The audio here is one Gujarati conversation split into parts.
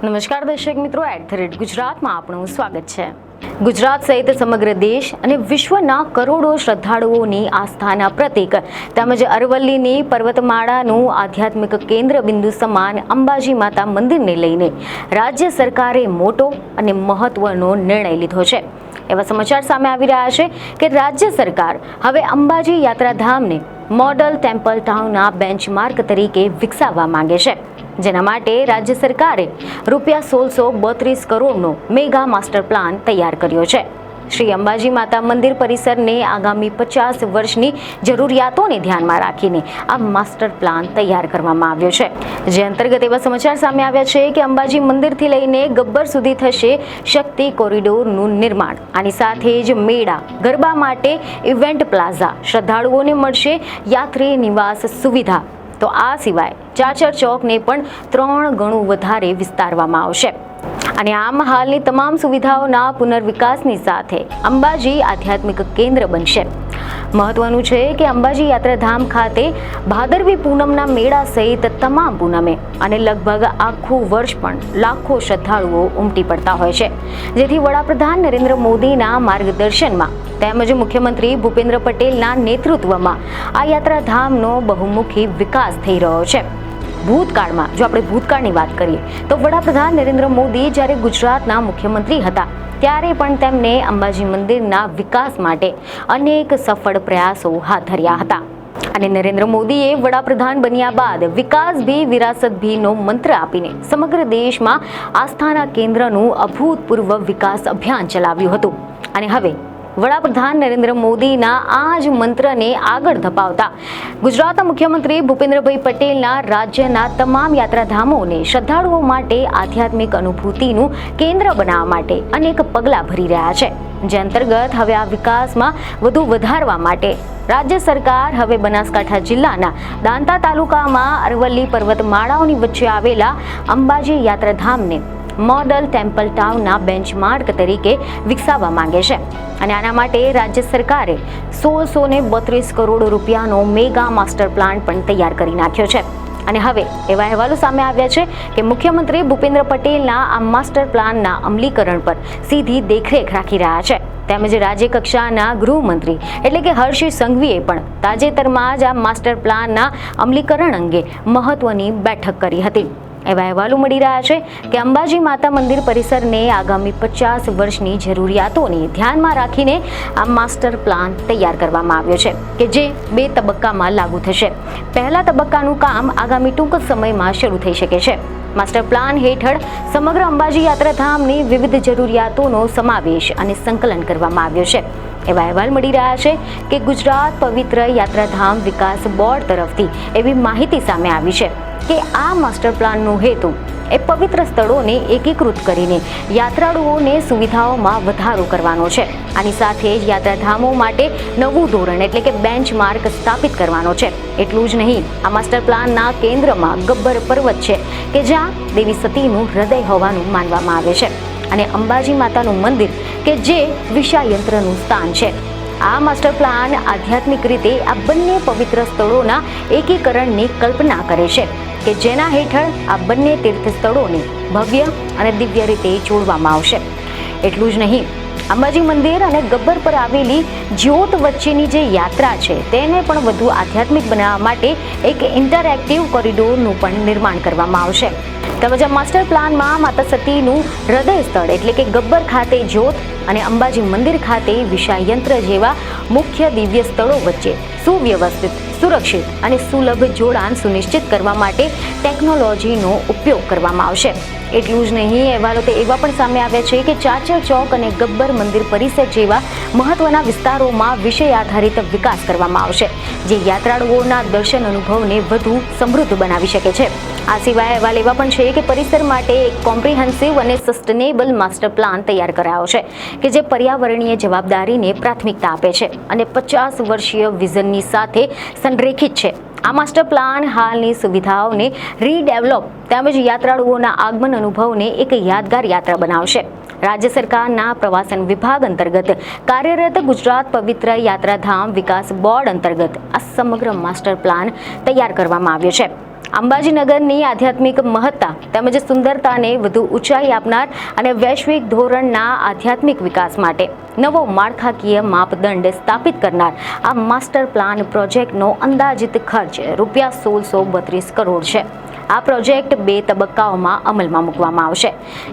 નમસ્કાર દર્શક મિત્રો, @ગુજરાતમાં આપનું સ્વાગત છે। ગુજરાત સહિત સમગ્ર દેશ અને વિશ્વના કરોડો શ્રદ્ધાળુઓની આસ્થાના પ્રતીક તેમજ અરવલ્લીની પર્વતમાળાનું આધ્યાત્મિક કેન્દ્ર બિંદુ સમાન અંબાજી માતા મંદિરને લઈને રાજ્ય સરકારે મોટો અને મહત્વનો નિર્ણય લીધો છે। એવા સમાચાર સામે આવી રહ્યા છે કે રાજ્ય સરકાર હવે અંબાજી યાત્રાધામને મોડલ ટેમ્પલ ટાઉનના બેન્ચમાર્ક તરીકે વિકસાવવા માંગે છે, જેના માટે રાજ્ય સરકારે ₹1632 કરોડનો મેગા માસ્ટર પ્લાન તૈયાર કર્યો છે। શ્રી અંબાજી માતા મંદિર પરિસરને આગામી 50 વર્ષની જરૂરિયાતોને ધ્યાનમાં રાખીને આ માસ્ટર પ્લાન તૈયાર કરવામાં આવ્યો છે, જે અંતર્ગત એવા સમાચાર સામે આવ્યા છે કે અંબાજી મંદિરથી લઈને ગબ્બર સુધી થશે શક્તિ કોરિડોરનું નિર્માણ। આની સાથે જ મેળા, ગરબા માટે ઇવેન્ટ પ્લાઝા, શ્રદ્ધાળુઓને મળશે યાત્રી નિવાસ સુવિધા, તો આ સિવાય ચાચર ચોકને પણ 3 ગણું વધારે વિસ્તારવામાં આવશે અને આમ હાલની તમામ સુવિધાઓના પુનર્વિકાસની સાથે અંબાજી આધ્યાત્મિક કેન્દ્ર બનશે। મહત્વનું છે કે અંબાજી યાત્રાધામ ખાતે ભાદરવી પૂનમના મેળા સહિત તમામ પૂનમે અને લગભગ આખું વર્ષ પણ લાખો શ્રદ્ધાળુઓ ઉમટી પડતા હોય છે, જેથી વડાપ્રધાન નરેન્દ્ર મોદીના માર્ગદર્શનમાં તેમજ મુખ્યમંત્રી ભૂપેન્દ્ર પટેલના નેતૃત્વમાં આ યાત્રાધામનો બહુમુખી વિકાસ થઈ રહ્યો છે। ભૂતકાળમાં જો આપણે ભૂતકાળની વાત કરીએ તો વડાપ્રધાન નરેન્દ્ર મોદી જ્યારે ગુજરાતના મુખ્યમંત્રી હતા ત્યારે પણ તેમને અંબાજી મંદિરના વિકાસ માટે અનેક સફળ પ્રયાસો હાથ ધર્યા હતા અને નરેન્દ્ર મોદીએ વડાપ્રધાન બન્યા બાદ વિકાસ ભી વિરાસત ભીનો મંત્ર આપીને સમગ્ર દેશમાં આસ્થાના કેન્દ્રનું અભૂતપૂર્વ વિકાસ અભિયાન ચલાવ્યું હતું અને હવે વડાપ્રધાન નરેન્દ્ર મોદીના આ જ મંત્રને આગળ ધપાવતા ગુજરાતના મુખ્યમંત્રી ભૂપેન્દ્રભાઈ પટેલના રાજ્યના તમામ યાત્રાધામોને શ્રદ્ધાળુઓ માટે આધ્યાત્મિક અનુભૂતિનું કેન્દ્ર બનાવવા માટે અનેક પગલાં ભરી રહ્યા છે, જે અંતર્ગત હવે આ વિકાસમાં વધુ વધારવા માટે રાજ્ય સરકાર હવે બનાસકાંઠા જિલ્લાના દાંતા તાલુકામાં અરવલ્લી પર્વતમાળાઓની વચ્ચે આવેલા અંબાજી યાત્રાધામને મોડલ ટેમ્પલ ટાઉનના બેન્ચમાર્ક તરીકે વિકસાવવા માંગે છે અને આના માટે રાજ્ય સરકારે ₹1632 કરોડ રૂપિયાનો મેગા માસ્ટર પ્લાન પણ તૈયાર કરી નાખ્યો છે અને હવે એવા અહેવાલો સામે આવ્યા છે કે મુખ્યમંત્રી ભૂપેન્દ્ર પટેલના આ માસ્ટર પ્લાનના અમલીકરણ પર સીધી દેખરેખ રાખી રહ્યા છે, તેમજ રાજ્ય કક્ષાના ગૃહમંત્રી એટલે કે હર્ષ સંઘવીએ પણ તાજેતરમાં જ આ માસ્ટર પ્લાનના અમલીકરણ અંગે મહત્વની બેઠક કરી હતી। એવા અહેવાલો મળી રહ્યા છે કે અંબાજી માતા મંદિર પરિસરને આગામી 50 વર્ષની જરૂરિયાતોને ધ્યાનમાં રાખીને આ માસ્ટર પ્લાન તૈયાર કરવામાં આવ્યો છે કે જે 2 તબક્કામાં લાગુ થશે। પહેલા તબક્કાનું કામ આગામી ટૂંક સમયમાં શરૂ થઈ શકે છે। માસ્ટર પ્લાન હેઠળ સમગ્ર અંબાજી યાત્રાધામની વિવિધ જરૂરિયાતોનો સમાવેશ અને સંકલન કરવામાં આવ્યો છે। એવા અહેવાલ મળી રહ્યા છે કે ગુજરાત પવિત્ર યાત્રાધામ વિકાસ બોર્ડ તરફથી એવી માહિતી સામે આવી છે કે આ માસ્ટર પ્લાનનો હેતુ એ પવિત્ર સ્થળોને એકીકૃત કરીને યાત્રાળુઓને સુવિધાઓમાં વધારો કરવાનો છે। આની સાથે જ યાત્રાધામો માટે નવું ધોરણ એટલે કે બેન્ચમાર્ક સ્થાપિત કરવાનો છે। એટલું જ નહીં, આ માસ્ટર પ્લાનના કેન્દ્રમાં ગબ્બર પર્વત છે કે જ્યાં દેવી સતીનું હૃદય હોવાનું માનવામાં આવે છે અને અંબાજી માતાનું મંદિર કે જે વિષાયંત્રનું સ્થાન છે। આ માસ્ટર પ્લાન આધ્યાત્મિક રીતે આ બંને પવિત્ર સ્થળોના એકીકરણની કલ્પના કરે છે કે જેના હેઠળ આ બંને તીર્થ સ્થળોને ભવ્ય અને દિવ્ય રીતે જોડવામાં આવશે। એટલું જ નહીં, અંબાજી મંદિર અને ગબ્બર પર આવેલી જ્યોત વચ્ચેની જે યાત્રા છે તેને પણ વધુ આધ્યાત્મિક બનાવવા માટે એક ઇન્ટરેક્ટિવ કોરિડોરનું પણ નિર્માણ કરવામાં આવશે। તેમજ આ માસ્ટર પ્લાનમાં માતા સતીનું હૃદય સ્થળ એટલે કે ગબ્બર ખાતે જ્યોત અને અંબાજી મંદિર ખાતે વિષાયંત્ર જેવા મુખ્ય દિવ્ય સ્થળો વચ્ચે સુવ્યવસ્થિત, સુરક્ષિત અને સુલભ જોડાણ સુનિશ્ચિત કરવા માટે ટેકનોલોજીનો ઉપયોગ કરવામાં આવશે। એટલું જ નહીં, અહેવાલો તો એવા પણ સામે આવ્યા છે કે ચાચર ચોક અને ગબ્બર મંદિર પરિસર જેવા મહત્વના વિસ્તારોમાં વિષય આધારિત વિકાસ કરવામાં આવશે, જે યાત્રાળુઓના દર્શન અનુભવને વધુ સમૃદ્ધ બનાવી શકે છે। આ સિવાય અહેવાલ એવા પણ છે કે પરિસર માટે એક કોમ્પ્રિહેન્સિવ અને સસ્ટેનેબલ માસ્ટર પ્લાન તૈયાર કરાયો છે કે જે પર્યાવરણીય જવાબદારીને પ્રાથમિકતા આપે છે અને 50 વર્ષીય વિઝનની સાથે સંરેખિત છે। આ માસ્ટર પ્લાન હાલની સુવિધાઓને રીડેવલપ તેમજ યાત્રાળુઓના આગમન અનુભવને એક યાદગાર યાત્રા બનાવશે। રાજ્ય સરકારના પ્રવાસન વિભાગ અંતર્ગત કાર્યરત ગુજરાત પવિત્ર યાત્રાધામ વિકાસ બોર્ડ અંતર્ગત આ સમગ્ર માસ્ટર પ્લાન તૈયાર કરવામાં આવ્યો છે। અંબાજી નગરની આધ્યાત્મિક મહત્તા તેમજ સુંદરતાને વધુ ઊંચાઈ આપનાર અને વૈશ્વિક ધોરણના આધ્યાત્મિક વિકાસ માટે નવો માળખાકીય માપદંડ સ્થાપિત કરનાર આ માસ્ટર પ્લાન પ્રોજેક્ટનો અંદાજિત ખર્ચ ₹1632 કરોડ છે. આ પ્રોજેક્ટ 2 તબક્કાઓમાં અમલમાં મૂકવામાં આવશે,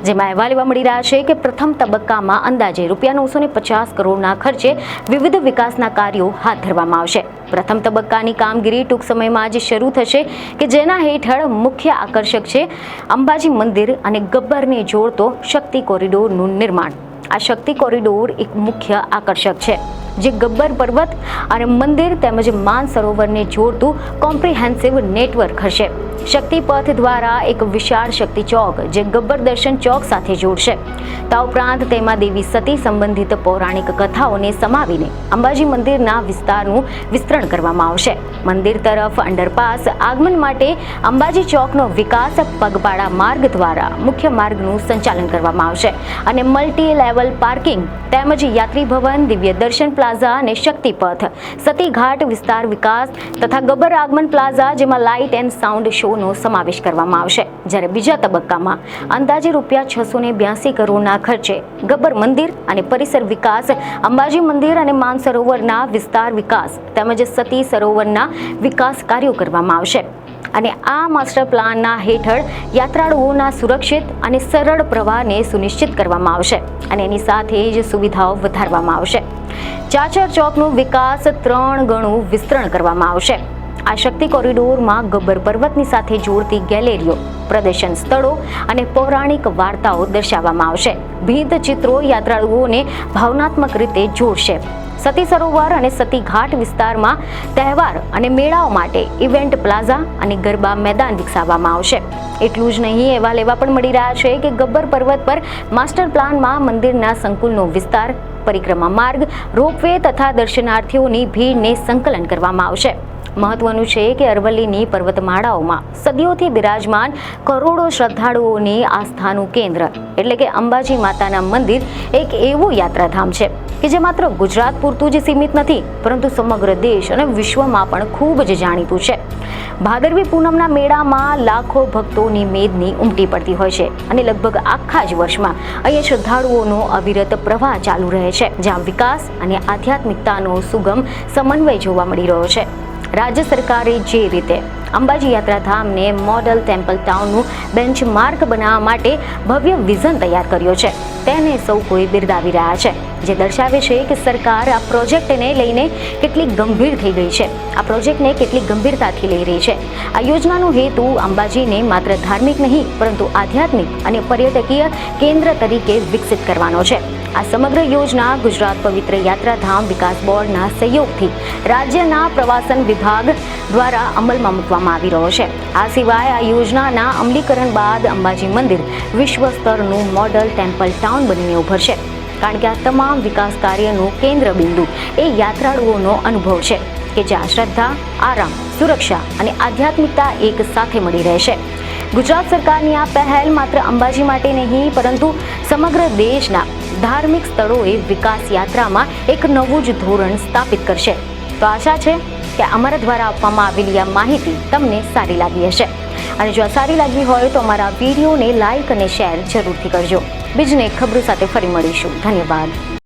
જેમાં અહેવાલ એવા મળી રહ્યા છે કે પ્રથમ તબક્કામાં અંદાજે ₹950 કરોડના ખર્ચે વિવિધ વિકાસના કાર્યો હાથ ધરવામાં આવશે. પ્રથમ તબક્કાની કામગીરી ટૂંક સમયમાં જ શરૂ થશે કે જેના હેઠળ મુખ્ય આકર્ષક છે અંબાજી મંદિર અને ગબ્બરને જોડતો શક્તિ કોરિડોરનું નિર્માણ. આ શક્તિ કોરિડોર એક મુખ્ય આકર્ષક છે જે ગબ્બર પર્વત અને મંદિર તેમજ માનસરોવરને જોડતું કોમ્પ્રિહેન્સિવ નેટવર્ક હશે. શક્તિ પથ દ્વારા એક વિશાળ શક્તિ ચોક જે ગબ્બર દર્શન ચોક સાથે જોડશે. તા ઉપરાંત તેમાં દેવી સતી સંબંધિત પૌરાણિક કથાઓને સમાવીને અંબાજી મંદિરના વિસ્તારનું વિસ્તરણ કરવામાં આવશે. મંદિર તરફ અંડરપાસ આગમન માટે અંબાજી ચોકનો વિકાસ પગપાળા માર્ગ દ્વારા મુખ્ય માર્ગનું સંચાલન કરવામાં આવશે અને મલ્ટી લેવલ પાર્કિંગ તેમજ યાત્રી ભવન, દિવ્ય દર્શન પ્લાઝા અને શક્તિ પથ, સતી ઘાટ વિસ્તાર વિકાસ તથા ગબ્બર આગમન પ્લાઝા જેમાં લાઇટ એન્ડ સાઉન્ડ શોનો સમાવેશ કરવામાં આવશે. જ્યારે બીજા તબક્કામાં અંદાજે ₹682 કરોડના ખર્ચે ગબ્બર મંદિર અને પરિસર વિકાસ, અંબાજી મંદિર અને માનસરોવરના વિસ્તાર વિકાસ તેમજ સતી સરોવરના વિકાસ કાર્યો કરવામાં આવશે. અને આ માસ્ટર પ્લાનના હેઠળ યાત્રાળુઓના સુરક્ષિત અને સરળ પ્રવાહને સુનિશ્ચિત કરવામાં આવશે અને એની સાથે જ સુવિધાઓ વધારવામાં આવશે. ચાચર ચોકનું વિકાસ 3 ગણું વિસ્તરણ કરવામાં આવશે. આ શક્તિ કોરિડોરમાં ગબ્બર પર્વતની સાથે જોડતી ગેલેરીઓ, પ્રદર્શન સ્થળો અને પૌરાણિક વાર્તાઓ દર્શાવવામાં આવશે. ભીંત ચિત્રો યાત્રાળુઓને ભાવનાત્મક રીતે જોડશે. સતી સરોવર અને સતી ઘાટ વિસ્તારમાં તહેવાર અને મેળાઓ માટે ઇવેન્ટ પ્લાઝા અને ગરબા મેદાન વિકસાવવામાં આવશે. એટલું જ નહીં, એવા લેવા પણ મળી રહ્યા છે કે ગબ્બર પર્વત પર માસ્ટર પ્લાનમાં મંદિરના સંકુલનો વિસ્તાર, પરિક્રમા માર્ગ, રોપવે તથા દર્શનાર્થીઓની ભીડને સંકલન કરવામાં આવશે. મહત્વનું છે કે અરવલ્લીની પર્વતમાળાઓમાં સદીઓથી બિરાજમાન કરોડો શ્રદ્ધાળુઓની આસ્થાનું કેન્દ્ર એટલે કે અંબાજી માતાના મંદિર એક એવું યાત્રાધામ છે કે જે માત્ર ગુજરાત પૂરતું જ સીમિત નથી, પરંતુ સમગ્ર દેશ અને વિશ્વમાં પણ ખૂબ જ જાણીતું છે. ભાદરવી પૂનમના મેળામાં લાખો ભક્તોની મેદની ઉમટી પડતી હોય છે અને લગભગ આખા જ વર્ષમાં અહીંયા શ્રદ્ધાળુઓનો અવિરત પ્રવાહ ચાલુ રહે છે, જ્યાં વિકાસ અને આધ્યાત્મિકતાનો સુગમ સમન્વય જોવા મળી રહ્યો છે. રાજ્ય સરકારે જે રીતે અંબાજી યાત્રાધામને મોડલ ટેમ્પલ ટાઉનનું બેન્ચમાર્ક બનાવવા માટે ભવ્ય વિઝન તૈયાર કર્યો છે, તેને સૌ કોઈ બિરદાવી રહ્યા છે, જે દર્શાવે છે કે સરકાર આ પ્રોજેક્ટને લઈને કેટલી ગંભીર થઈ ગઈ છે, આ પ્રોજેક્ટને કેટલી ગંભીરતાથી લઈ રહી છે. આ યોજનાનો હેતુ અંબાજીને માત્ર ધાર્મિક નહીં પરંતુ આધ્યાત્મિક અને પર્યટકીય કેન્દ્ર તરીકે વિકસિત કરવાનો છે. આ સમગ્ર યોજના ગુજરાત પવિત્ર યાત્રાધામ વિકાસ બોર્ડના સહયોગથી રાજ્યના પ્રવાસન વિભાગ દ્વારા અમલમાં મૂકવામાં આવી રહ્યો છે. આ સિવાય આ યોજનાના અમલીકરણ બાદ અંબાજી મંદિર વિશ્વ સ્તરનું મોડલ ટેમ્પલ ટાઉન બનીને ઉભરશે, કારણ કે આ તમામ વિકાસ કાર્યનું કેન્દ્ર બિંદુ એ યાત્રાળુઓનો અનુભવ છે કે જ્યાં શ્રદ્ધા, આરામ, સુરક્ષા અને આધ્યાત્મિકતા એક સાથે મળી રહેશે. ગુજરાત સરકારની આ પહેલ માત્ર અંબાજી માટે નહીં પરંતુ સમગ્ર દેશના ધાર્મિક સ્થળોએ વિકાસ યાત્રામાં એક નવું જ ધોરણ સ્થાપિત કરશે. તો આશા છે કે અમારા દ્વારા આપવામાં આવેલી આ માહિતી તમને સારી લાગી હશે અને જો સારી લાગી હોય તો અમારા વિડીયોને લાઇક અને શેર જરૂરથી કરજો. બીજને ખબરો સાથે ફરી મળીશું. ધન્યવાદ.